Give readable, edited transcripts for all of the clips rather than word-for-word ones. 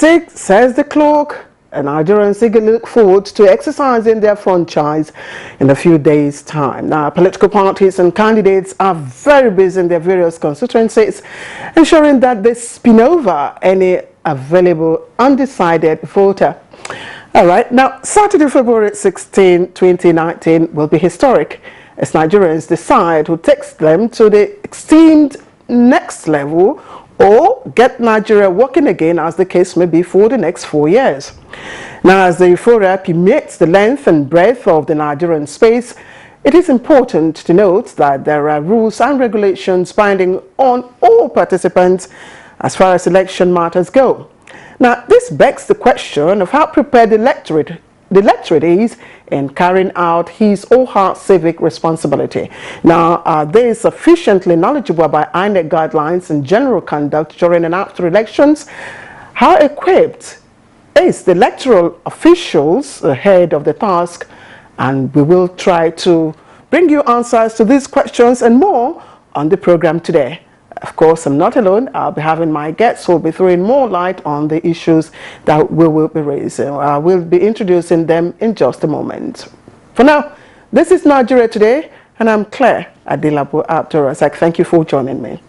tick, says the clock, and Nigerians eagerly look forward to exercising their franchise in a few days' time. Now, political parties and candidates are very busy in their various constituencies, ensuring that they spin over any available undecided voter. All right, now, Saturday, February 16, 2019 will be historic as Nigerians decide who takes them to the esteemed next level or get Nigeria working again, as the case may be, for the next 4 years. Now, as the euphoria permeates the length and breadth of the Nigerian space, it is important to note that there are rules and regulations binding on all participants as far as election matters go. Now, this begs the question of how prepared the electorate is in carrying out his or her civic responsibility. Now, are they sufficiently knowledgeable about INEC guidelines and general conduct during and after elections? How equipped is the electoral officials ahead of the task? And we will try to bring you answers to these questions and more on the program today. Of course, I'm not alone. I'll be having my guests who will be throwing more light on the issues that we will be raising. I will be introducing them in just a moment. For now, this is Nigeria Today, and I'm Claire Adilabu Abdurrazak. Thank you for joining me.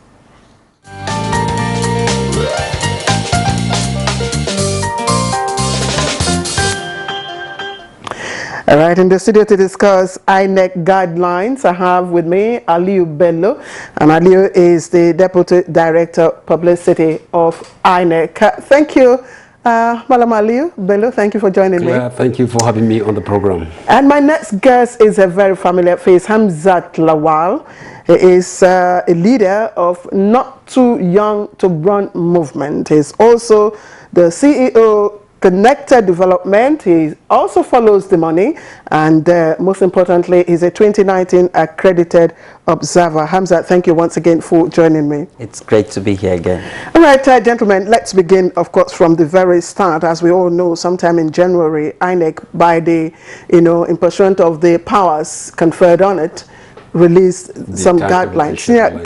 All right, in the studio to discuss INEC guidelines, I have with me Aliyu Bello, and Aliyu is the Deputy Director Publicity of INEC. Thank you, Malam Aliyu Bello. Thank you for joining me. Thank you for having me on the program. And my next guest is a very familiar face, Hamzat Lawal. He is a leader of Not Too Young to Run movement. He's also the CEO Connected Development. He also follows the money, and most importantly, he's a 2019 accredited observer. Hamzat, thank you once again for joining me. It's great to be here again. All right, gentlemen, let's begin, of course, from the very start. As we all know, sometime in January, INEC, by the, in pursuant of the powers conferred on it, released some guidelines. Yeah,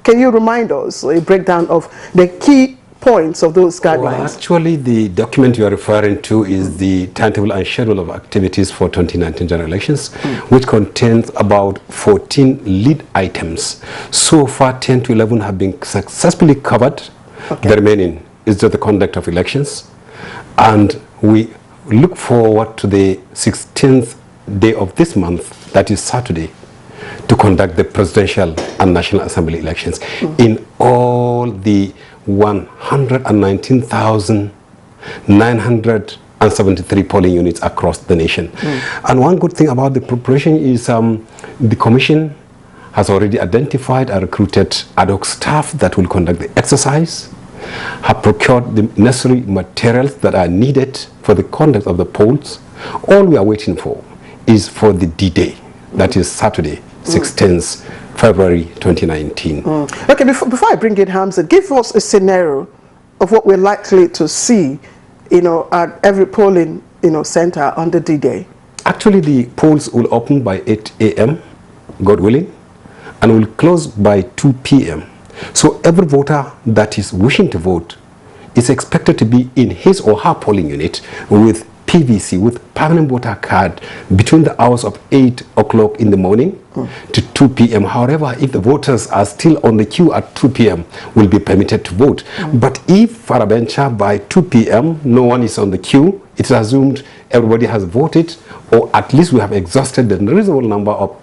can you remind us a breakdown of the key points of those guidelines? Well, actually, the document you are referring to is the timetable and schedule of activities for 2019 general elections, which contains about 14 lead items. So far, 10 to 11 have been successfully covered. Okay. The remaining is just the conduct of elections. And we look forward to the 16th day of this month, that is Saturday, to conduct the presidential and National Assembly elections in all the 119,973 polling units across the nation. And one good thing about the preparation is the Commission has already identified and recruited ad hoc staff that will conduct the exercise, have procured the necessary materials that are needed for the conduct of the polls. All we are waiting for is for the D-Day, that is Saturday, 16th February 2019. Okay, before I bring in Hamza, give us a scenario of what we're likely to see, at every polling, center on the D-Day. Actually, the polls will open by 8 a.m., God willing, and will close by 2 p.m. So every voter that is wishing to vote is expected to be in his or her polling unit with PVC, with permanent voter card, between the hours of 8 o'clock in the morning to 2 p.m. However, if the voters are still on the queue at 2 p.m., will be permitted to vote. But if peradventure by 2 p.m. no one is on the queue, it is assumed everybody has voted, or at least we have exhausted the reasonable number of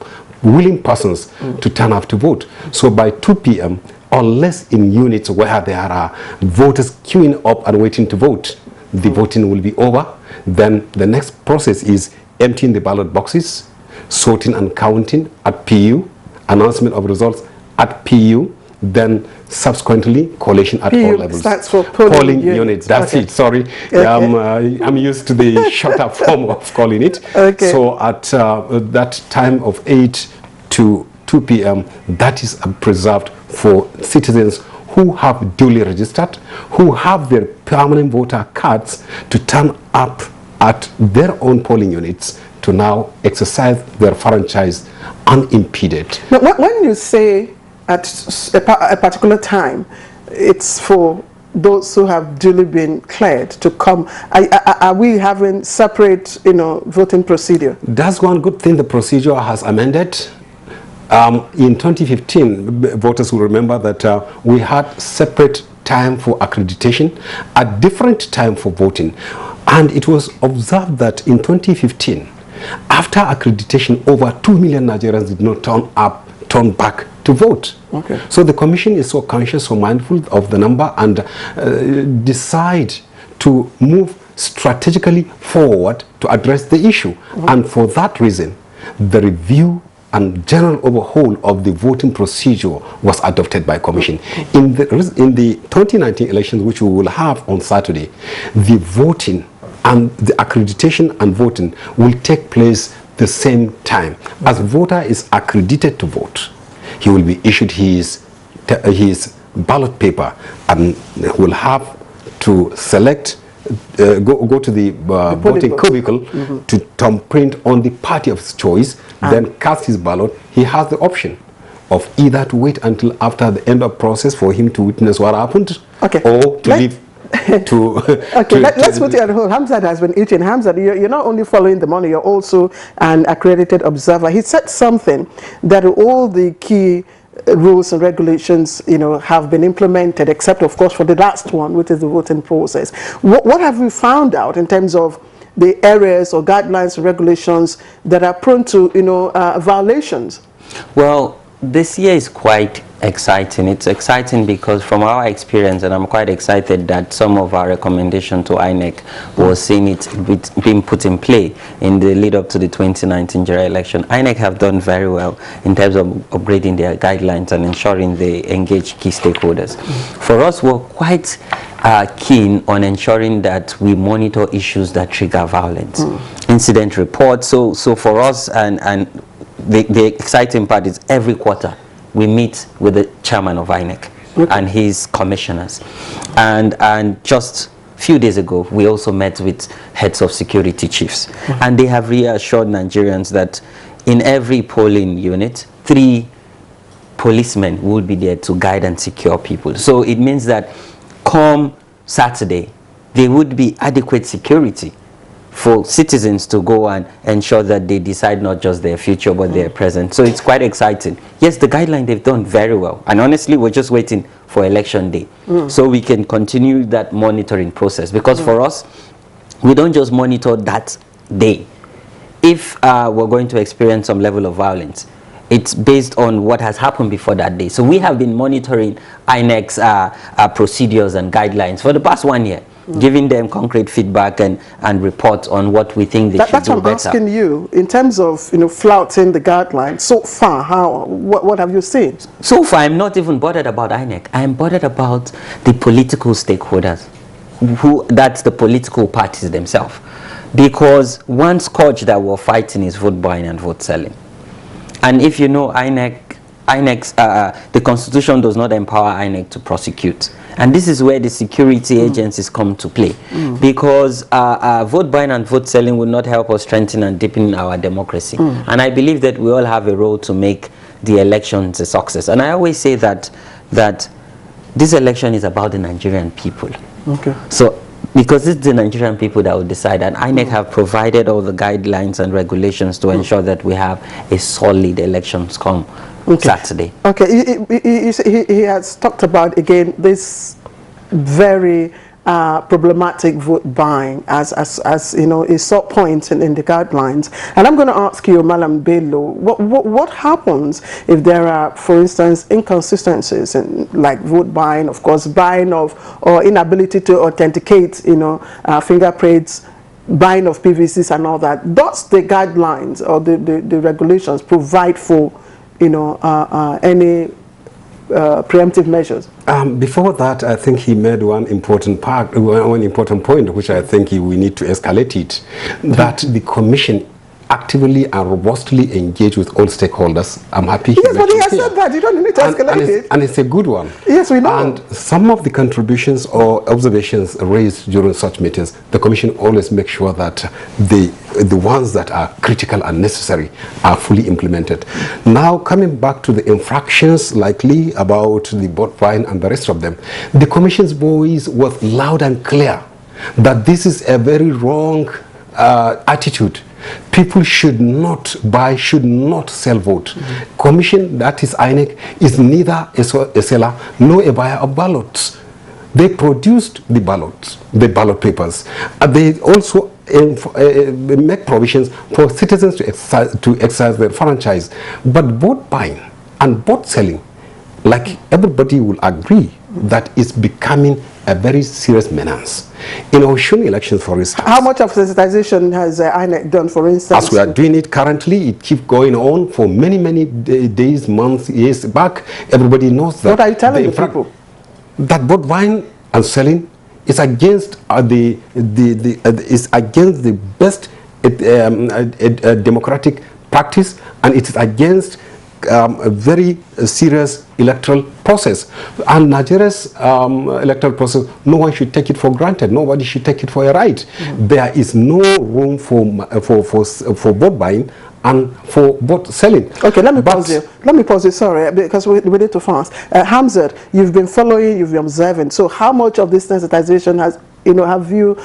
willing persons to turn up to vote. So by 2 p.m., unless in units where there are voters queuing up and waiting to vote, the voting will be over. Then the next process is emptying the ballot boxes, sorting and counting at PU, announcement of results at PU, then subsequently collation at all levels. Stands for polling units. That's it. Sorry, okay. I'm used to the shorter form of calling it. Okay. So at that time of 8 to 2 p.m., that is preserved for citizens who have duly registered, who have their permanent voter cards, to turn up at their own polling units to now exercise their franchise unimpeded. Now, when you say at a particular time, it's for those who have duly been cleared to come? Are we having separate, voting procedure? That's one good thing. The procedure has amended. In 2015, voters will remember that we had separate time for accreditation, a different time for voting. And it was observed that in 2015, after accreditation, over 2 million Nigerians did not turn back to vote. Okay. So the Commission is so conscious, so mindful of the number, and decide to move strategically forward to address the issue. And for that reason, the review and general overhaul of the voting procedure was adopted by Commission. In the 2019 elections, which we will have on Saturday, the voting and the accreditation and voting will take place the same time. As voter is accredited to vote, he will be issued his ballot paper and will have to select, go to the voting cubicle to thumbprint on the party of his choice, then cast his ballot. He has the option of either to wait until after the end of process for him to witness what happened, or to leave. Let's put it on hold. Hamzat has been eating. Hamzat, you're not only following the money, you're also an accredited observer. He said something that all the key rules and regulations, have been implemented, except of course for the last one, which is the voting process. What have we found out in terms of the areas or guidelines and regulations that are prone to, violations? Well, this year is quite exciting. It's exciting because from our experience, and I'm quite excited that some of our recommendation to INEC was seeing it being put in play in the lead up to the 2019 general election. INEC have done very well in terms of upgrading their guidelines and ensuring they engage key stakeholders. For us, we're quite keen on ensuring that we monitor issues that trigger violence. Incident reports. So for us, and the exciting part is every quarter we meet with the chairman of INEC and his commissioners, and just a few days ago we also met with heads of security chiefs, and they have reassured Nigerians that in every polling unit 3 policemen will be there to guide and secure people. So it means that come Saturday there would be adequate security for citizens to go and ensure that they decide not just their future but their present. So it's quite exciting. Yes, the guideline they've done very well, and honestly we're just waiting for election day so we can continue that monitoring process, because for us we don't just monitor that day. If we're going to experience some level of violence, it's based on what has happened before that day. So we have been monitoring INEC's procedures and guidelines for the past 1 year, giving them concrete feedback and reports on what we think they should do better. That's what I'm asking you, in terms of flouting the guidelines. So far, what have you seen? So far, I'm not even bothered about INEC. I am bothered about the political stakeholders, that's the political parties themselves. Because one scourge that we're fighting is vote buying and vote selling. And if you know, INEC's, the Constitution does not empower INEC to prosecute. And this is where the security agencies come to play. Because vote buying and vote selling will not help us strengthen and deepen our democracy. And I believe that we all have a role to make the elections a success. And I always say that this election is about the Nigerian people. So, because it's the Nigerian people that will decide, and INEC have provided all the guidelines and regulations to ensure that we have a solid elections come Saturday. He has talked about, again, this very problematic vote buying as a sore point in the guidelines. And I'm going to ask you, Malam Bello, what happens if there are, for instance, inconsistencies in like vote buying, of course, buying of, or inability to authenticate, fingerprints, buying of PVCs and all that? Does the guidelines or the regulations provide for, any preemptive measures? Before that, I think he made one important point, which I think we need to escalate it, that the Commission actively and robustly engaged with all stakeholders. I'm happy. Yes, but he has said that. You don't need to escalate it. And it's a good one. Yes, we know. And some of the contributions or observations raised during such meetings, the Commission always makes sure that the ones that are critical and necessary are fully implemented. Now, coming back to the infractions likely about the boat fine and the rest of them, the Commission's voice was loud and clear that this is a very wrong attitude. People should not buy, should not sell vote. Commission, that is INEC, is neither a seller nor a buyer of ballots. They produced the ballots, the ballot papers. They also make provisions for citizens to exercise their franchise. But vote buying and vote selling, like everybody will agree, that is becoming a very serious menace. In our Oshun elections, for instance, how much of sensitization has INEC done, for instance? As we are doing it currently, it keeps going on for many days, months, years back. Everybody knows that. What are you telling the people? That both buying and selling is against is against the best democratic practice, and it is against a very serious electoral process. And Nigeria's electoral process, no one should take it for granted. Nobody should take it for a right. There is no room for vote buying and for vote selling. Okay, let me pause you. Let me pause you, sorry, because we need to fast. Hamzat, you've been following, you've been observing. So how much of this sensitization has, have you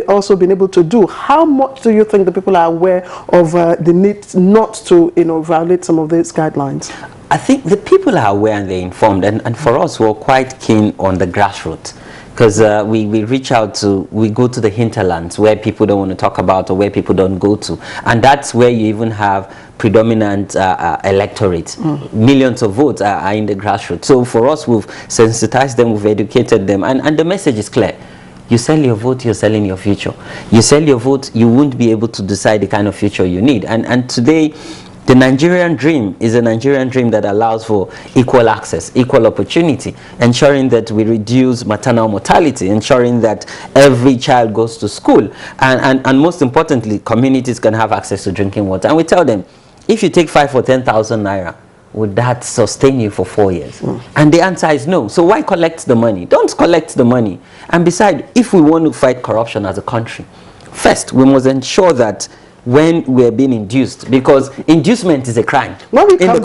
also been able to do? How much do you think the people are aware of the need not to, violate some of these guidelines? I think the people are aware and they're informed. And for us, we're quite keen on the grassroots. Because we reach out to, we go to the hinterlands where people don't want to talk about or where people don't go to. And that's where you even have predominant electorate. Millions of votes are in the grassroots. So for us, we've sensitized them, we've educated them. And the message is clear. You sell your vote, you're selling your future. You sell your vote, you won't be able to decide the kind of future you need. And today, the Nigerian dream is a Nigerian dream that allows for equal access, equal opportunity, ensuring that we reduce maternal mortality, ensuring that every child goes to school, and most importantly, communities can have access to drinking water. And we tell them, if you take 5 or 10,000 naira, would that sustain you for 4 years? And the answer is no. So why collect the money? Don't collect the money. And besides, if we want to fight corruption as a country, first, we must ensure that when we're being induced, because inducement is a crime. When we come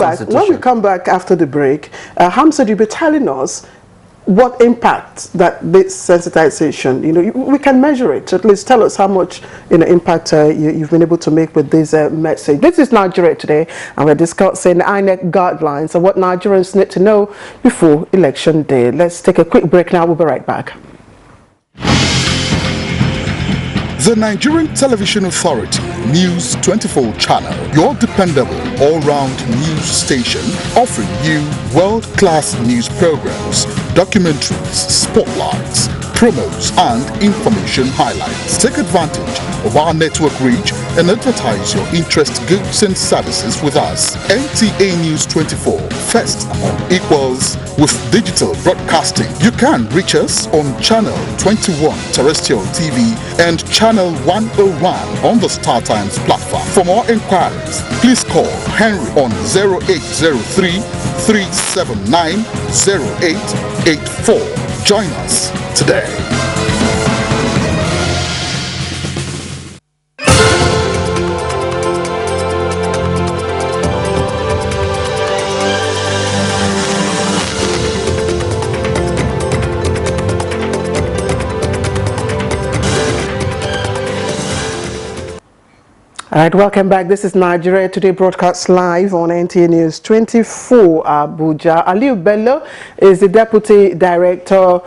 back after the break, Hamzat, you'll be telling us what impact that this sensitization, we can measure it. At least tell us how much impact you've been able to make with this message. This is Nigeria Today, and we're discussing INEC guidelines and what Nigerians need to know before election day. Let's take a quick break now. We'll be right back. The Nigerian Television Authority News 24 channel, your dependable all-round news station, offering you world-class news programs, documentaries, spotlights, promos and information highlights. Take advantage of our network reach and advertise your interest, goods and services with us. NTA News 24, first among equals with digital broadcasting. You can reach us on channel 21 terrestrial TV and channel 101 on the Star Times platform. For more inquiries, please call Henry on 0803 379 0884. Join us today. All right, welcome back. This is Nigeria Today, broadcast live on NTA News 24 Abuja. Aliu Bello is the Deputy Director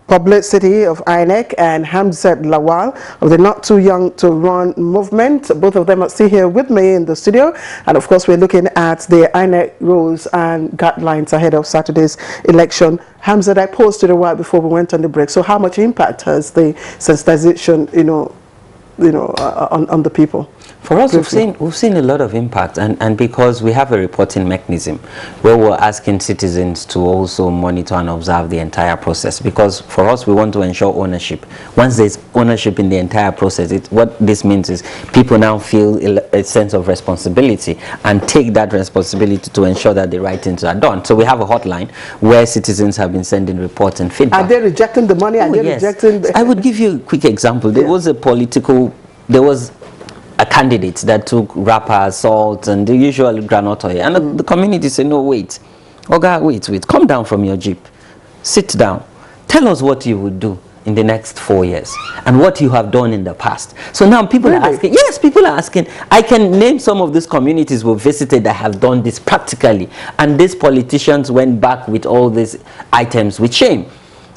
Publicity of INEC, and Hamzat Lawal of the Not Too Young to Run movement. Both of them are still here with me in the studio. And of course, we're looking at the INEC rules and guidelines ahead of Saturday's election. Hamzat, I paused it a while before we went on the break. So how much impact has the sensitization, on the people? For us, we've seen a lot of impact, and because we have a reporting mechanism where we're asking citizens to also monitor and observe the entire process, because for us, we want to ensure ownership. Once there's ownership in the entire process, what this means is people now feel a sense of responsibility and take that responsibility to ensure that the right things are done. So we have a hotline where citizens have been sending reports and feedback. Are they rejecting the money? Are they rejecting the... I would give you a quick example. There was a candidate that took wrapper, salt, and the usual granite oil. And the community said, no, wait. Oga, wait. Come down from your jeep. Sit down. Tell us what you would do in the next 4 years and what you have done in the past. So now people are asking, yes, people are asking. I can name some of these communities we've visited that have done this practically. And these politicians went back with all these items with shame.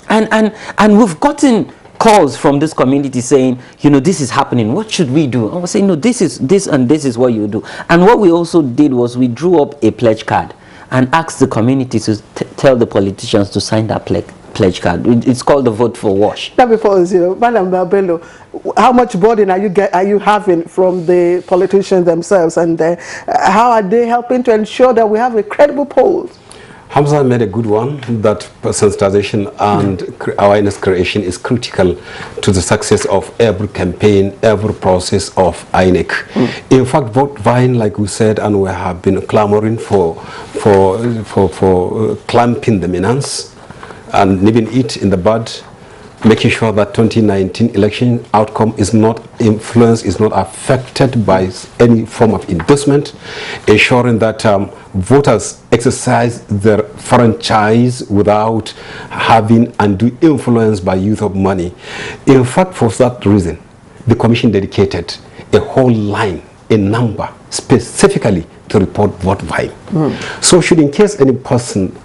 And we've gotten calls from this community saying, you know, this is happening, what should we do? And we're saying, no, this is what you do. And what we also did was we drew up a pledge card and asked the community to tell the politicians to sign that pledge card. It's called the Vote for Wash. Now, before Madam Bello, how much burden are you having from the politicians themselves, and how are they helping to ensure that we have a credible poll? Hamza made a good one, that sensitization and awareness creation is critical to the success of every campaign, every process of INEC. In fact, vote buying, like we said, and we have been clamoring for clamping the menace and nipping it in the bud, making sure that 2019 election outcome is not influenced, is not affected by any form of endorsement, ensuring that voters exercise their franchise without having undue influence by use of money. In fact, for that reason, the Commission dedicated a whole line, a number, specifically to report vote buying. So should in case any person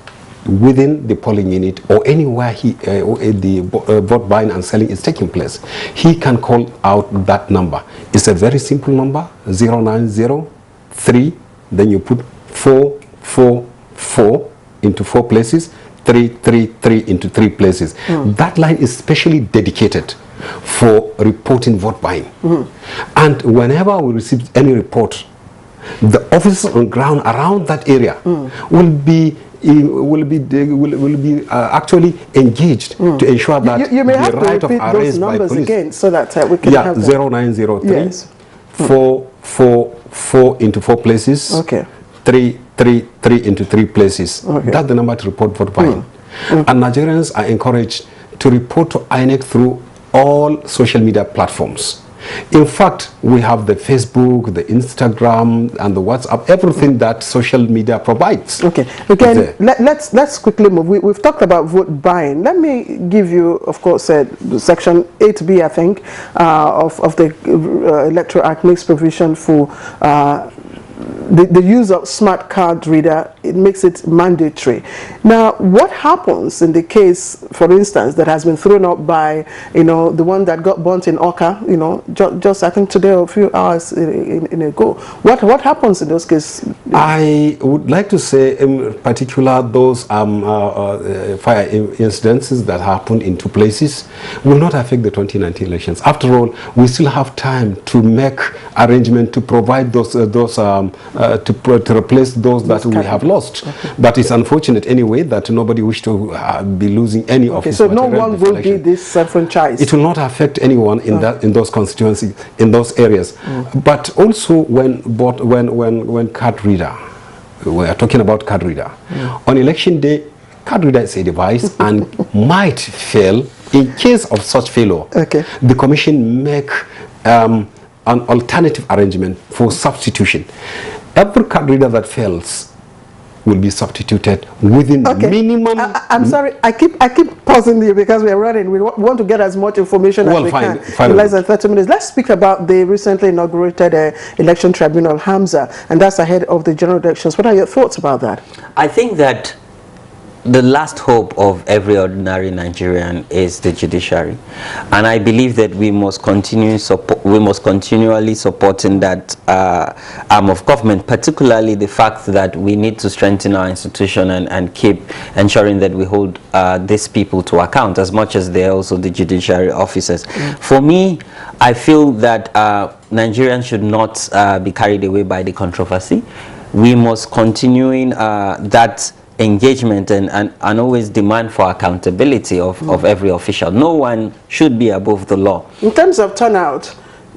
within the polling unit or anywhere the vote buying and selling is taking place, he can call out that number. It's a very simple number, 0903, then you put 444 into 4 places, 333 into 3 places. That line is specially dedicated for reporting vote buying. And whenever we receive any report, the officers on ground around that area will be actually engaged to ensure that you may the have right to of repeat arrest those by numbers police again so that we can have 0903 444 into 4 places, 333 into 3 places. That's the number to report vote buying. And Nigerians are encouraged to report to INEC through all social media platforms. In fact, we have the Facebook, the Instagram, and the WhatsApp, everything that social media provides. Again, let's quickly move. We've talked about vote buying. Let me give you, of course, Section 8B, I think, of the Electoral Act makes provision for the use of smart card reader. It makes it mandatory. Now, what happens in the case, for instance, that has been thrown up by, the one that got burnt in Oka, just I think today or a few hours ago. What happens in those cases? I would like to say, in particular, those fire incidences that happened in 2 places will not affect the 2019 elections. After all, we still have time to make arrangement to provide those to replace those that we have lost. But it's unfortunate anyway that nobody wishes to be losing any of his so no one will be disenfranchised. It will not affect anyone in in those constituencies, in those areas. But also when card reader, we are talking about card reader. On election day, card reader is a device and might fail. In case of such failure, the Commission make an alternative arrangement for substitution. Every card reader that fails will be substituted within minimum. I'm sorry, I keep pausing you because we are running. We want to get as much information as we can in less than 30 minutes. Let's speak about the recently inaugurated election tribunal, Hamza, and that's ahead of the general elections. What are your thoughts about that? I think that the last hope of every ordinary Nigerian is the judiciary, and I believe that we must continually support in that arm of government, particularly the fact that we need to strengthen our institution and keep ensuring that we hold these people to account, as much as they're also the judiciary officers. For me, I feel that Nigerians should not be carried away by the controversy. We must continue in that engagement and always demand for accountability of every official. No one should be above the law. In terms of turnout,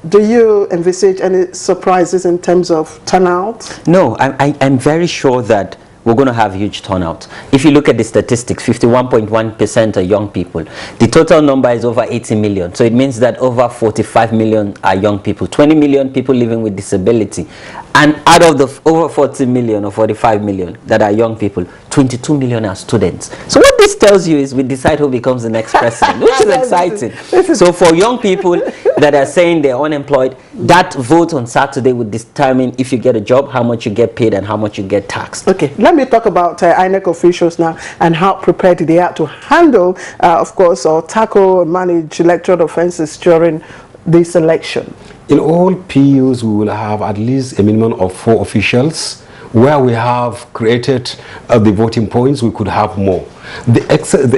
do you envisage any surprises in terms of turnout? No, I'm very sure that we're going to have huge turnout. If you look at the statistics, 51.1% are young people. The total number is over 80 million. So it means that over 45 million are young people, 20 million people living with disability. And out of the over 40 million or 45 million that are young people, 22 million are students. So what this tells you is we decide who becomes the next president, which is exciting. So for young people that are saying they're unemployed, that vote on Saturday would determine if you get a job, how much you get paid, and how much you get taxed. Okay, let me talk about INEC officials now and how prepared they are to handle, of course, or tackle and manage electoral offenses during this election. In all PUs, we will have at least a minimum of 4 officials. Where we have created the voting points, we could have more. The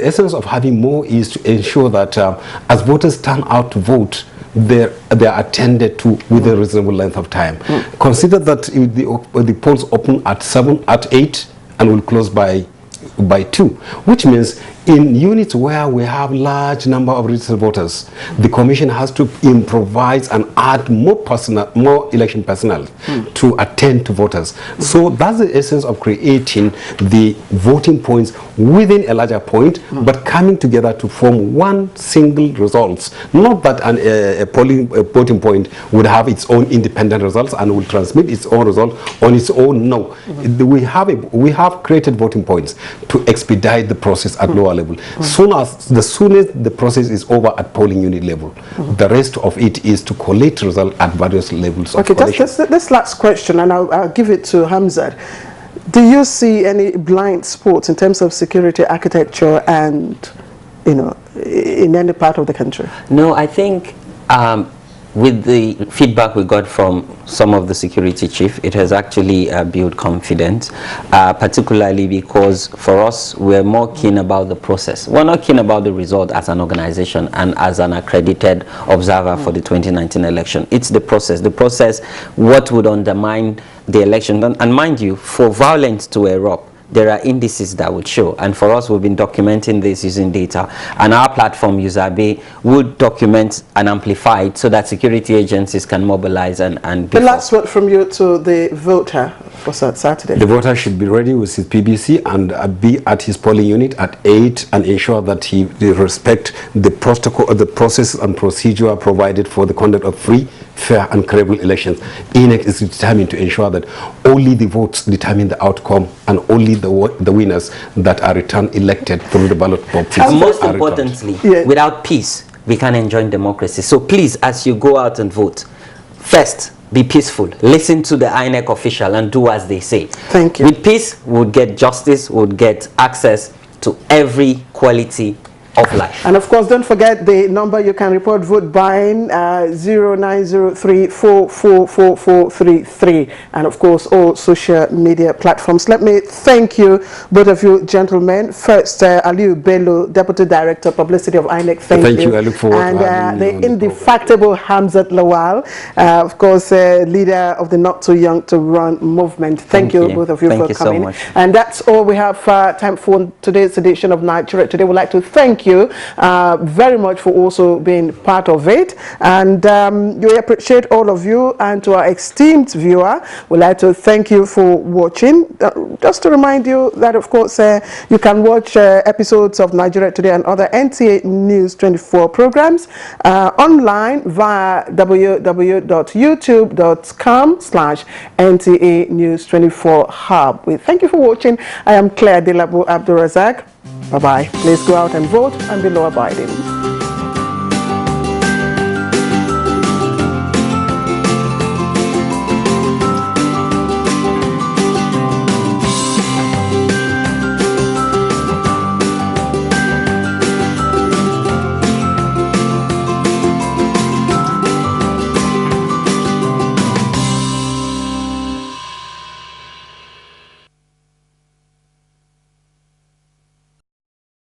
essence of having more is to ensure that as voters turn out to vote, they are attended to within a reasonable length of time. Consider that the polls open at 7, at 8, and will close by 2, which means in units where we have large number of registered voters, the commission has to improvise and add more election personnel to attend to voters. So that's the essence of creating the voting points within a larger point, but coming together to form one single results. Not that a voting point would have its own independent results and will transmit its own result on its own. No, we have created voting points to expedite the process at lower level. The soonest the process is over at polling unit level, the rest of it is to collate results at various levels of collation. This last question, and I'll give it to Hamzat. Do you see any blind spots in terms of security architecture and, you know, in any part of the country? No, I think with the feedback we got from some of the security chief, it has actually built confidence, particularly because for us, we're more keen about the process. We're not keen about the result as an organization and as an accredited observer for the 2019 election. It's the process. The process, what would undermine the election. And mind you, for violence to erupt, there are indices that would show, and for us, we've been documenting this using data, and our platform USABE would document and amplify it so that security agencies can mobilize and the last word from you to the voter for Saturday. The voter should be ready with his PBC and be at his polling unit at 8 and ensure that he respect the protocol, the process and procedure provided for the conduct of free, fair and credible elections. INEC is determined to ensure that only the votes determine the outcome and only the winners that are returned elected through the ballot box. And most importantly, without peace, we can't enjoy democracy. So please, as you go out and vote, first, be peaceful. Listen to the INEC official and do as they say. Thank you. With peace, we'll get justice, we'll get access to every quality of life. And of course, don't forget the number you can report vote buying, 0903444433, and of course all social media platforms. Let me thank you, both of you gentlemen. First, Aliu Bello, Deputy Director Publicity of INEC. Thank you. I look forward to and the indefatigable Hamzat Lawal, of course, leader of the Not Too Young to Run movement. Thank you both of you for coming. So much. And that's all we have time for today's edition of Nigeria Today. We'd like to thank you very much for also being part of it, and we appreciate all of you. And to our esteemed viewer, we'd like to thank you for watching. Just to remind you that of course you can watch episodes of Nigeria Today and other NTA News 24 programs online via www.youtube.com/NTA News 24 Hub. We thank you for watching. I am Claire Delabo Abdulrazak. Bye-bye. Please go out and vote and be law-abiding.